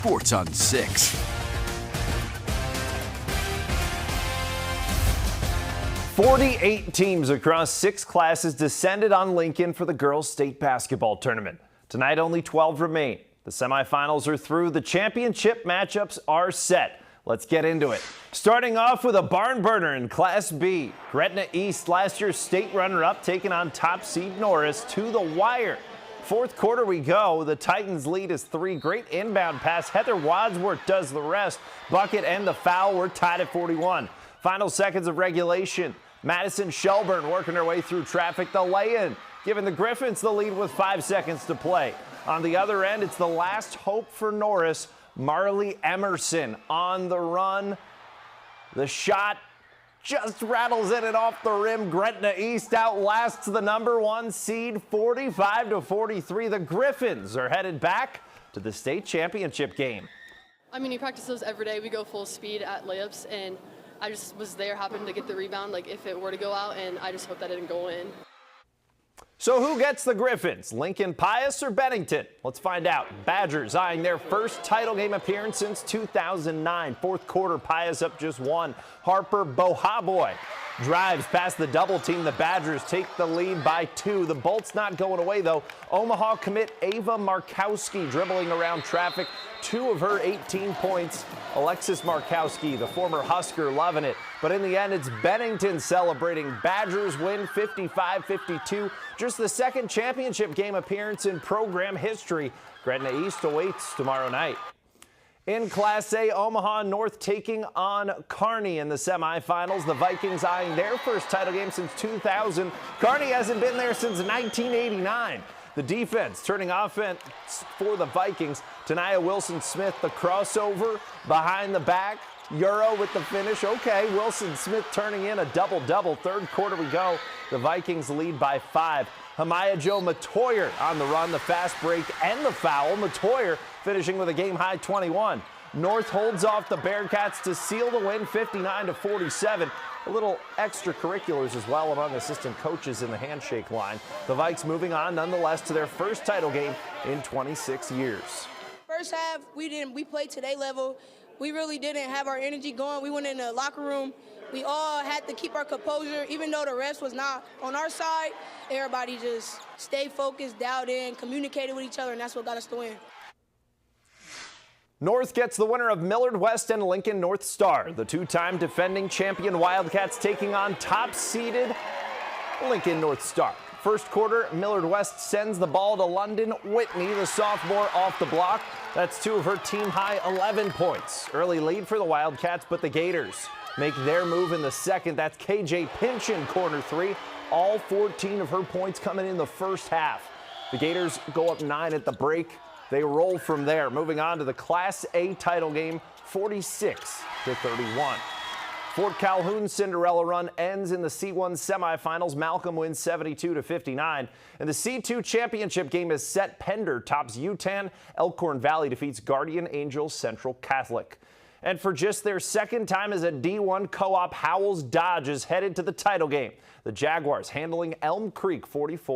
Sports on 6. 48 teams across 6 classes descended on Lincoln for the girls' state basketball tournament. Tonight, only 12 remain. The semifinals are through. The championship matchups are set. Let's get into it. Starting off with a barn burner in Class B. Gretna East, last year's state runner-up, taking on top seed Norris to the wire. Fourth quarter we go. The Titans lead is 3. Great inbound pass. Heather Wadsworth does the rest. Bucket and the foul. We're tied at 41. Final seconds of regulation. Madison Shelburne working her way through traffic. The lay-in, giving the Griffins the lead with 5 seconds to play. On the other end, it's the last hope for Norris. Marley Emerson on the run. The shot just rattles in and off the rim. Gretna East outlasts the #1 seed 45-43. The Griffins are headed back to the state championship game. I mean, we practice those every day. We go full speed at layups, and I just was there, happened to get the rebound, like if it were to go out, and I just hope that it didn't go in. So who gets the Griffins? Lincoln Pius or Bennington? Let's find out. Badgers eyeing their first title game appearance since 2009. Fourth quarter, Pius up just 1. Harper Bohaboy drives past the double team. The Badgers take the lead by 2. The Bolts not going away, though. Omaha commit Ava Markowski dribbling around traffic. 2 of her 18 points. Alexis Markowski, the former Husker, loving it. But in the end, it's Bennington celebrating. Badgers win 55-52. Just the second championship game appearance in program history. Gretna East awaits tomorrow night. In Class A, Omaha North taking on Kearney in the semifinals. The Vikings eyeing their first title game since 2000. Kearney hasn't been there since 1989. The defense turning offense for the Vikings. Tania Wilson-Smith, the crossover behind the back. Euro with the finish. Okay, Wilson-Smith turning in a double-double. Third quarter we go. The Vikings lead by 5. Hamaya Jo Matoyer on the run, the fast break and the foul. Matoyer finishing with a game-high 21. North holds off the Bearcats to seal the win 59-47. A little extracurriculars as well among assistant coaches in the handshake line. The Vikes moving on nonetheless to their first title game in 26 years. First half, we played to their level. We really didn't have our energy going. We went in the locker room. We all had to keep our composure, even though the refs was not on our side. Everybody just stayed focused, dialed in, communicated with each other, and that's what got us the win. North gets the winner of Millard West and Lincoln North Star. The 2-time defending champion Wildcats taking on top-seeded Lincoln North Star. First quarter, Millard West sends the ball to London Whitney, the sophomore, off the block. That's 2 of her team-high 11 points. Early lead for the Wildcats, but the Gators make their move in the second. That's KJ Pinchin, corner 3. All 14 of her points coming in the first half. The Gators go up 9 at the break. They roll from there, moving on to the Class A title game, 46-31. Fort Calhoun's Cinderella run ends in the C1 semifinals. Malcolm wins 72-59. And the C2 championship game is set. Pender tops UTAN. Elkhorn Valley defeats Guardian Angels Central Catholic. And for just their second time as a D1 co-op, Howells Dodge is headed to the title game. The Jaguars handling Elm Creek 44.